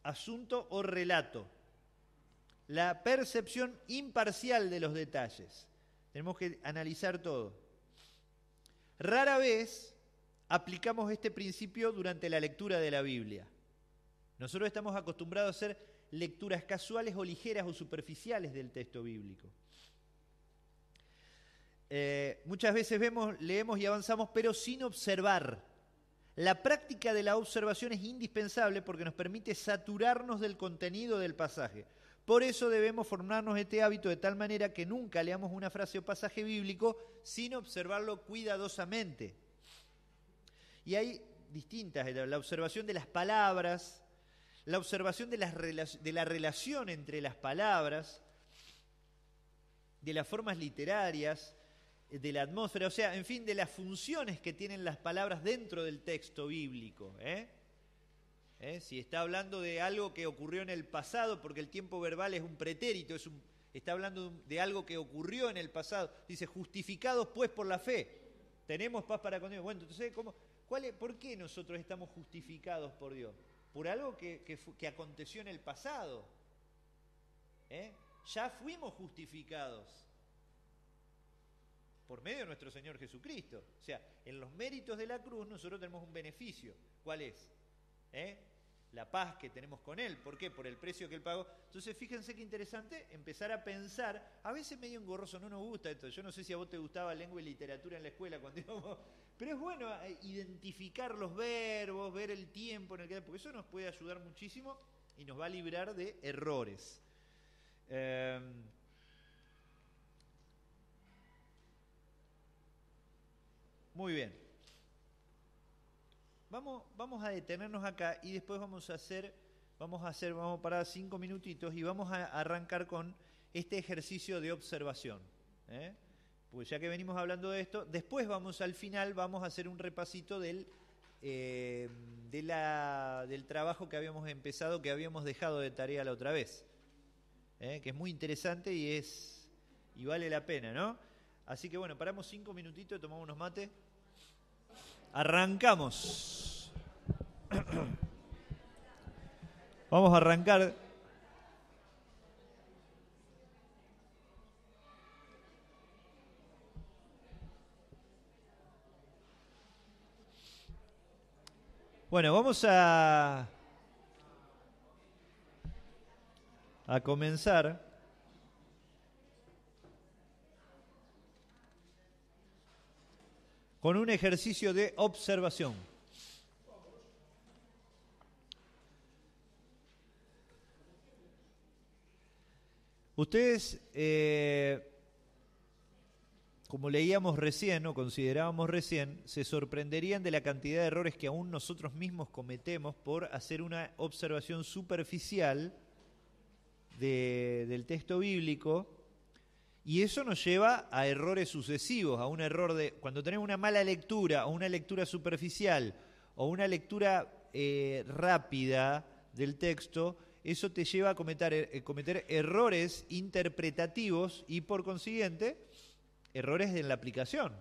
asunto o relato, la percepción imparcial de los detalles. Tenemos que analizar todo. Rara vez aplicamos este principio durante la lectura de la Biblia. Nosotros estamos acostumbrados a hacer lecturas casuales o ligeras o superficiales del texto bíblico. Muchas veces leemos y avanzamos, pero sin observar. La práctica de la observación es indispensable porque nos permite saturarnos del contenido del pasaje. Por eso debemos formarnos este hábito de tal manera que nunca leamos una frase o pasaje bíblico sin observarlo cuidadosamente. Y hay distintas, la observación de las palabras, la observación de la relación entre las palabras, de las formas literarias, de la atmósfera, o sea, en fin, de las funciones que tienen las palabras dentro del texto bíblico. Si está hablando de algo que ocurrió en el pasado, porque el tiempo verbal es un pretérito, está hablando de algo que ocurrió en el pasado. Dice, justificados pues por la fe, tenemos paz para con Dios. Bueno, entonces, ¿por qué nosotros estamos justificados por Dios? Por algo que aconteció en el pasado. Ya fuimos justificados por medio de nuestro Señor Jesucristo. O sea, en los méritos de la cruz nosotros tenemos un beneficio. ¿Cuál es? La paz que tenemos con Él. ¿Por qué? Por el precio que Él pagó. Entonces, fíjense qué interesante empezar a pensar. A veces medio engorroso, no nos gusta esto. Yo no sé si a vos te gustaba lengua y literatura en la escuela cuando íbamos... Pero es bueno identificar los verbos, ver el tiempo en el que... Porque eso nos puede ayudar muchísimo y nos va a librar de errores. Muy bien. Vamos a detenernos acá y después vamos a parar 5 minutitos y vamos a arrancar con este ejercicio de observación. Pues ya que venimos hablando de esto, después al final vamos a hacer un repasito del trabajo que habíamos empezado, que habíamos dejado de tarea la otra vez. Que es muy interesante y vale la pena, ¿no? Así que bueno, paramos 5 minutitos, tomamos unos mates. Arrancamos. Vamos a arrancar. Bueno, vamos a comenzar con un ejercicio de observación. Ustedes, como leíamos recién o considerábamos recién, se sorprenderían de la cantidad de errores que aún nosotros mismos cometemos por hacer una observación superficial del texto bíblico, y eso nos lleva a errores sucesivos, a un error de cuando tenemos una mala lectura o una lectura superficial o una lectura rápida del texto. Eso te lleva a cometer errores interpretativos y, por consiguiente, errores en la aplicación.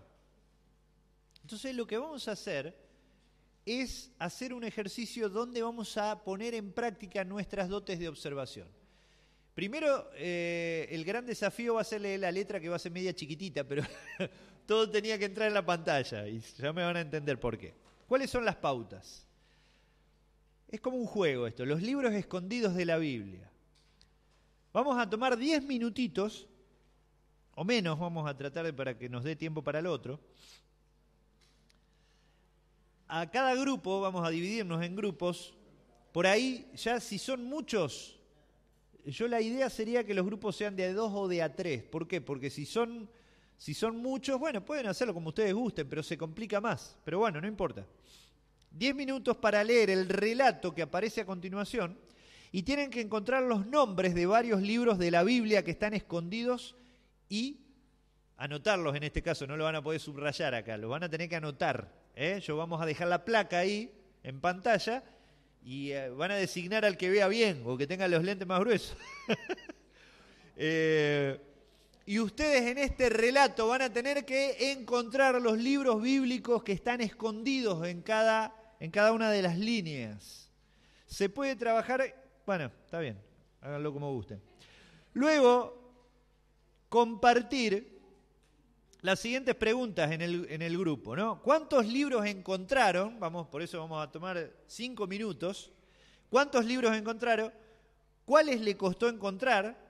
Entonces, lo que vamos a hacer es hacer un ejercicio donde vamos a poner en práctica nuestras dotes de observación. Primero, el gran desafío va a ser leer la letra, que va a ser media chiquitita, pero todo tenía que entrar en la pantalla y ya me van a entender por qué. ¿Cuáles son las pautas? Es como un juego esto, los libros escondidos de la Biblia. Vamos a tomar 10 minutitos, o menos, vamos a tratar para que nos dé tiempo para el otro. A cada grupo vamos a dividirnos en grupos. Por ahí, ya si son muchos, la idea sería que los grupos sean de a 2 o de a 3. ¿Por qué? Porque si son muchos, bueno, pueden hacerlo como ustedes gusten, pero se complica más. Pero bueno, no importa. 10 minutos para leer el relato que aparece a continuación, y tienen que encontrar los nombres de varios libros de la Biblia que están escondidos y anotarlos. En este caso no lo van a poder subrayar acá, lo van a tener que anotar. Yo vamos a dejar la placa ahí en pantalla y van a designar al que vea bien o que tenga los lentes más gruesos. Y ustedes en este relato van a tener que encontrar los libros bíblicos que están escondidos en cada una de las líneas. Se puede trabajar, bueno, está bien, háganlo como gusten. Luego, compartir las siguientes preguntas en el grupo, ¿no? ¿Cuántos libros encontraron? Por eso vamos a tomar 5 minutos. ¿Cuántos libros encontraron? ¿Cuáles le costó encontrar?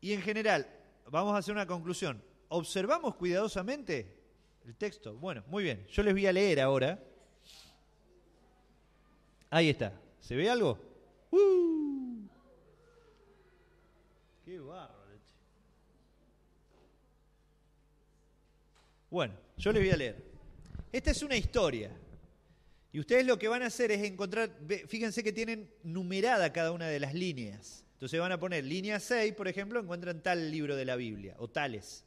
Y en general, vamos a hacer una conclusión. ¿Observamos cuidadosamente el texto? Bueno, muy bien. Yo les voy a leer ahora. Ahí está. ¿Se ve algo? ¡Qué bárbaro! Bueno, yo les voy a leer. Esta es una historia. Y ustedes lo que van a hacer es encontrar... Fíjense que tienen numerada cada una de las líneas. Entonces van a poner línea 6, por ejemplo, encuentran tal libro de la Biblia, o tales.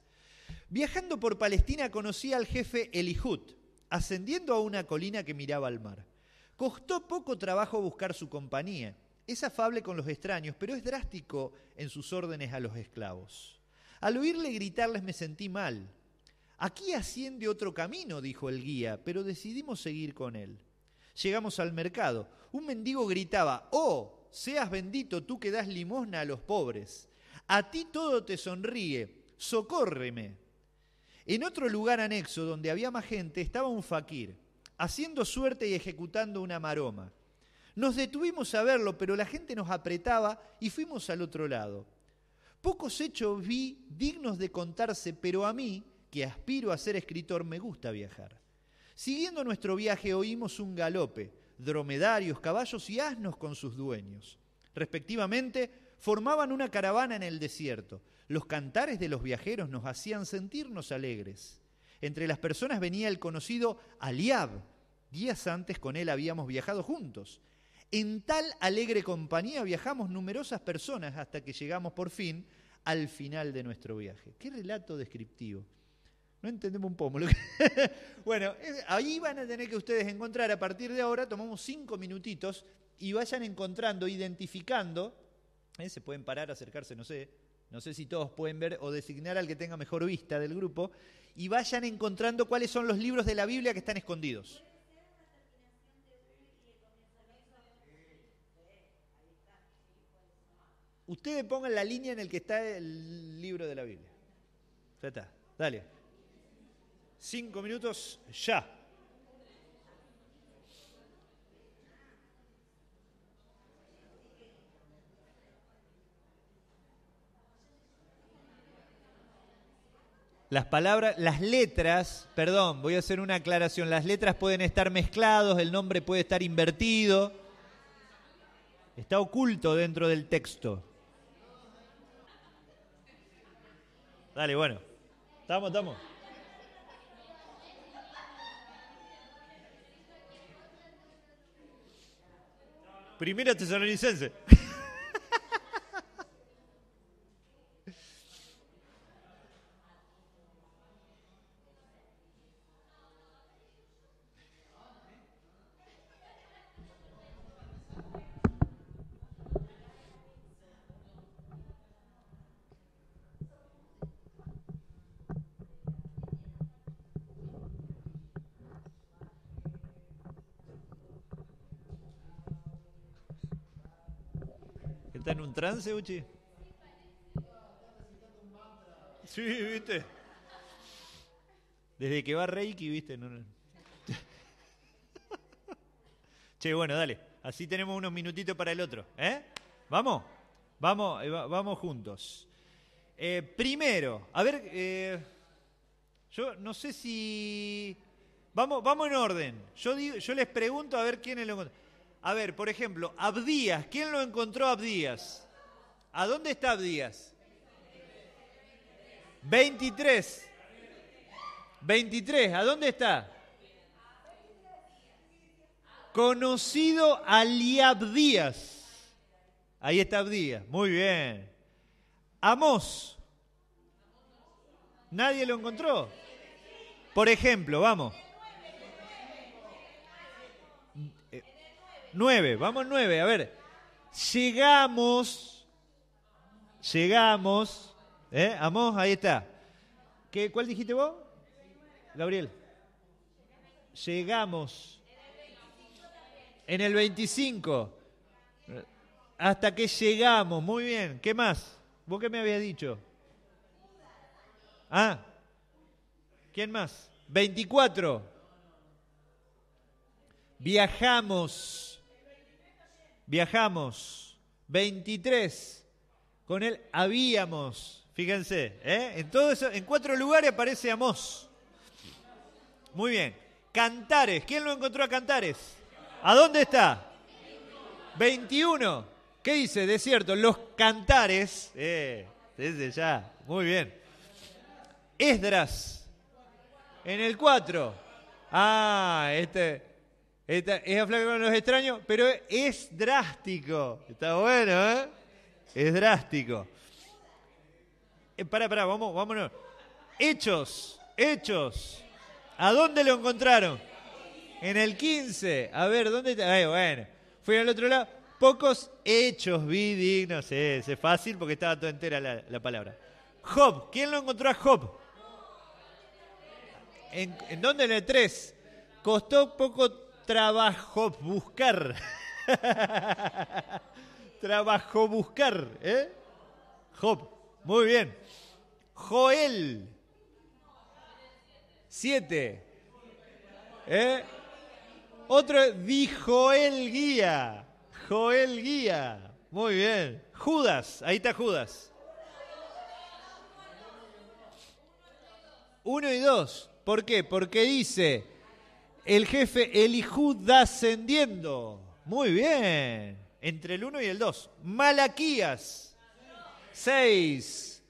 Viajando por Palestina conocí al jefe Elihud, ascendiendo a una colina que miraba al mar. Costó poco trabajo buscar su compañía. Es afable con los extraños, pero es drástico en sus órdenes a los esclavos. Al oírle gritarles me sentí mal. Aquí asciende otro camino, dijo el guía, pero decidimos seguir con él. Llegamos al mercado. Un mendigo gritaba, ¡oh! Seas bendito tú que das limosna a los pobres. A ti todo te sonríe, socórreme. En otro lugar anexo, donde había más gente, estaba un faquir, haciendo suerte y ejecutando una maroma. Nos detuvimos a verlo, pero la gente nos apretaba y fuimos al otro lado. Pocos hechos vi dignos de contarse, pero a mí, que aspiro a ser escritor, me gusta viajar. Siguiendo nuestro viaje oímos un galope, dromedarios, caballos y asnos con sus dueños. Respectivamente, formaban una caravana en el desierto. Los cantares de los viajeros nos hacían sentirnos alegres. Entre las personas venía el conocido Aliab. Días antes con él habíamos viajado juntos. En tal alegre compañía viajamos numerosas personas hasta que llegamos por fin al final de nuestro viaje. ¡Qué relato descriptivo! No entendemos un pomo. Bueno, ahí van a tener que ustedes encontrar, a partir de ahora, tomamos 5 minutitos y vayan encontrando, identificando, se pueden parar, acercarse, no sé si todos pueden ver o designar al que tenga mejor vista del grupo, y vayan encontrando cuáles son los libros de la Biblia que están escondidos. Ustedes pongan la línea en el que está el libro de la Biblia. Ya está, dale. 5 minutos ya. Las palabras, las letras, perdón, voy a hacer una aclaración. Las letras pueden estar mezclados, el nombre puede estar invertido. Está oculto dentro del texto. Dale, bueno. Estamos. Primera Tesalonicense. ¿Está en un trance, Uchi? Sí, viste. Desde que va Reiki, viste. No. Che, bueno, dale. Así tenemos unos minutitos para el otro. ¿Vamos? Vamos juntos. Primero, a ver, yo no sé si... Vamos en orden. Yo les pregunto a ver quiénes lo encontraron. A ver, por ejemplo, Abdías. ¿Quién lo encontró Abdías? ¿A dónde está Abdías? 23. 23. ¿A dónde está? Conocido Aliabdías. Ahí está Abdías. Muy bien. Amós. ¿Nadie lo encontró? Por ejemplo, vamos. 9, vamos 9, a ver. Llegamos. Amós, ahí está. ¿Cuál dijiste vos? Gabriel. Llegamos. En el 25. Hasta que llegamos, muy bien. ¿Qué más? ¿Vos qué me habías dicho? ¿Quién más? 24. Viajamos. 23. Con él habíamos. Fíjense, en todo eso, en 4 lugares aparece Amós. Muy bien. Cantares. ¿Quién lo encontró a Cantares? ¿A dónde está? 21. ¿Qué dice? Desierto. Los Cantares. Desde ya. Muy bien. Esdras. En el 4. Es aflacar con los extraños, pero es drástico. Está bueno, ¿eh? Es drástico. Pará, vámonos. Hechos. ¿A dónde lo encontraron? En el 15. A ver, ¿dónde está? Bueno, fui al otro lado. Pocos hechos vi dignos. Es fácil porque estaba toda entera la palabra. Job. ¿Quién lo encontró a Job? ¿En dónde? En el 3. Costó poco trabajo buscar. Job. Muy bien. Joel. 7. Otro dijo el guía. Joel guía. Muy bien. Judas. Ahí está Judas. 1 y 2. ¿Por qué? Porque dice el jefe Elihud ascendiendo. Muy bien. Entre el 1 y el 2. Malaquías. 6.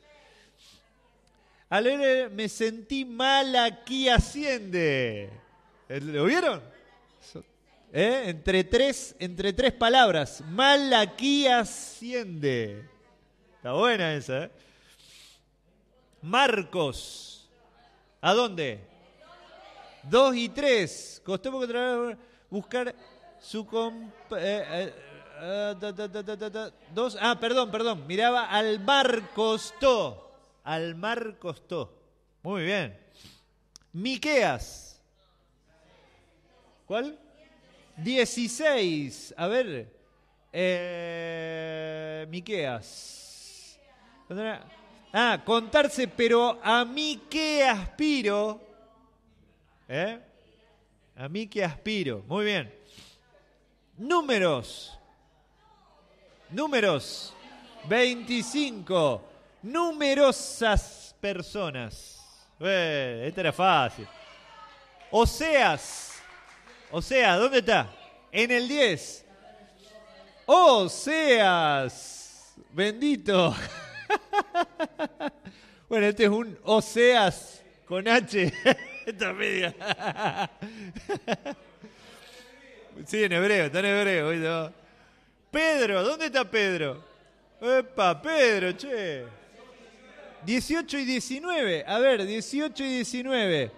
Al leer me sentí mal, aquí asciende. ¿Lo vieron? Entre tres palabras. Mal, aquí asciende. Está buena esa, Marcos. ¿A dónde? 2 y 3. Costó poco trabajo buscar su... 2. Perdón. Miraba al mar costó. Al mar costó. Muy bien. Miqueas. ¿Cuál? 16. A ver. Miqueas. Contarse, pero a mí que aspiro. A mí que aspiro. Muy bien. Números. 25. Numerosas personas. Esta era fácil. Oseas, ¿dónde está? En el 10. Oseas, bendito. Bueno, este es un Oseas con H. Esta media. Sí, en hebreo, está en hebreo. ¿Oíste? Pedro, ¿dónde está Pedro? ¡Epa, Pedro, che! 18 y 19. A ver, 18 y 19.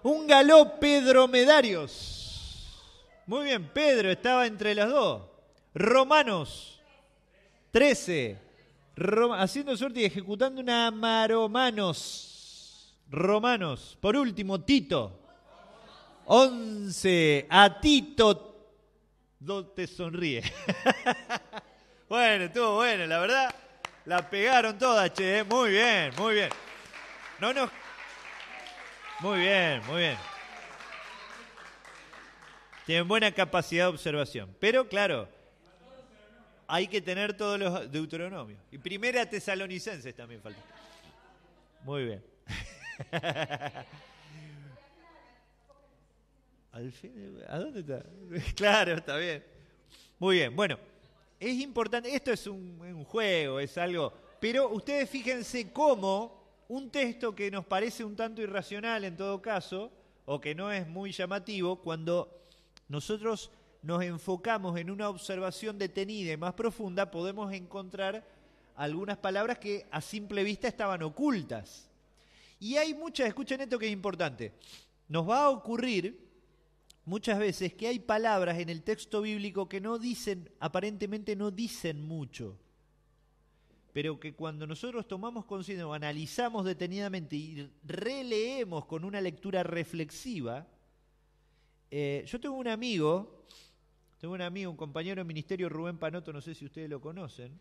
Un galope dromedarios. Muy bien, Pedro estaba entre las dos. Romanos 13. Haciendo suerte y ejecutando una maromanos. Romanos. Por último, Tito 11. A Tito no te sonríe. Bueno, estuvo bueno, la verdad. La pegaron todas, che. Muy bien, muy bien. No nos... Muy bien, muy bien. Tienen buena capacidad de observación. Pero, claro, hay que tener todos los Deuteronomios. Y Primera Tesalonicenses también falta. Muy bien. ¿A dónde está? Claro, está bien. Muy bien, bueno, es importante, esto es un juego, es algo, pero ustedes fíjense cómo un texto que nos parece un tanto irracional en todo caso, o que no es muy llamativo, cuando nosotros nos enfocamos en una observación detenida y más profunda, podemos encontrar algunas palabras que a simple vista estaban ocultas. Y hay muchas, escuchen esto que es importante, nos va a ocurrir muchas veces que hay palabras en el texto bíblico que no dicen, aparentemente no dicen mucho, pero que cuando nosotros tomamos conciencia o analizamos detenidamente y releemos con una lectura reflexiva, yo tengo un amigo, un compañero de ministerio, Rubén Panoto, no sé si ustedes lo conocen,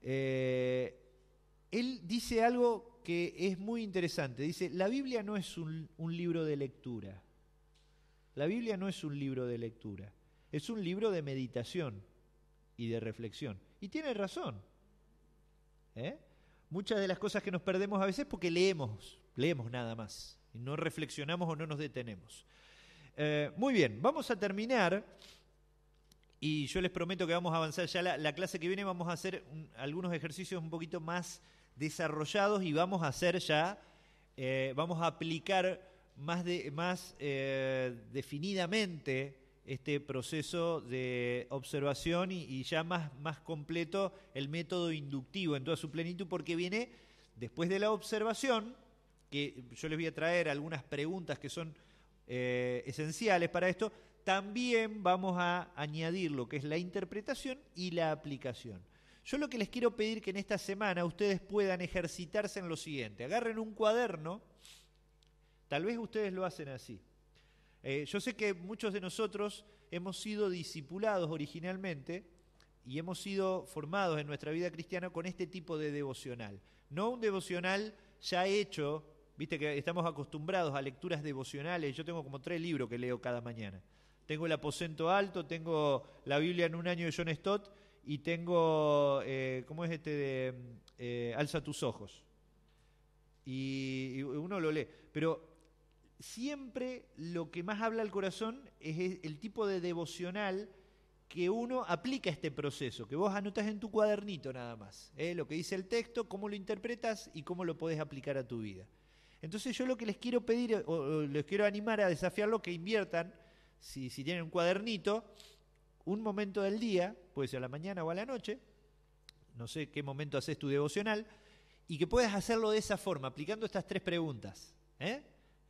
él dice algo que es muy interesante, dice, la Biblia no es un libro de lectura. La Biblia no es un libro de lectura, es un libro de meditación y de reflexión. Y tiene razón. Muchas de las cosas que nos perdemos a veces porque leemos nada más. Y no reflexionamos o no nos detenemos. Muy bien, vamos a terminar. Y yo les prometo que vamos a avanzar ya la clase que viene. Vamos a hacer algunos ejercicios un poquito más desarrollados y vamos a hacer ya, vamos a aplicar más definidamente este proceso de observación y ya más completo el método inductivo en toda su plenitud, porque viene después de la observación, que yo les voy a traer algunas preguntas que son esenciales para esto, también vamos a añadir lo que es la interpretación y la aplicación. Yo lo que les quiero pedir que en esta semana ustedes puedan ejercitarse en lo siguiente. Agarren un cuaderno. Tal vez ustedes lo hacen así. Yo sé que muchos de nosotros hemos sido discipulados originalmente y hemos sido formados en nuestra vida cristiana con este tipo de devocional. No un devocional ya hecho, viste que estamos acostumbrados a lecturas devocionales. Yo tengo como 3 libros que leo cada mañana. Tengo El Aposento Alto, tengo La Biblia en un año de John Stott y tengo, ¿cómo es este de Alza tus ojos? Y uno lo lee, pero siempre lo que más habla al corazón es el tipo de devocional que uno aplica a este proceso, que vos anotás en tu cuadernito nada más, lo que dice el texto, cómo lo interpretas y cómo lo podés aplicar a tu vida. Entonces yo lo que les quiero pedir, o les quiero animar a desafiarlo, que inviertan, si tienen un cuadernito, un momento del día, puede ser a la mañana o a la noche, no sé qué momento haces tu devocional, y que puedas hacerlo de esa forma, aplicando estas 3 preguntas,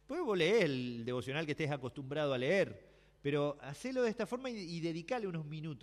Después vos leés el devocional que estés acostumbrado a leer, pero hacelo de esta forma y dedicale unos minutos.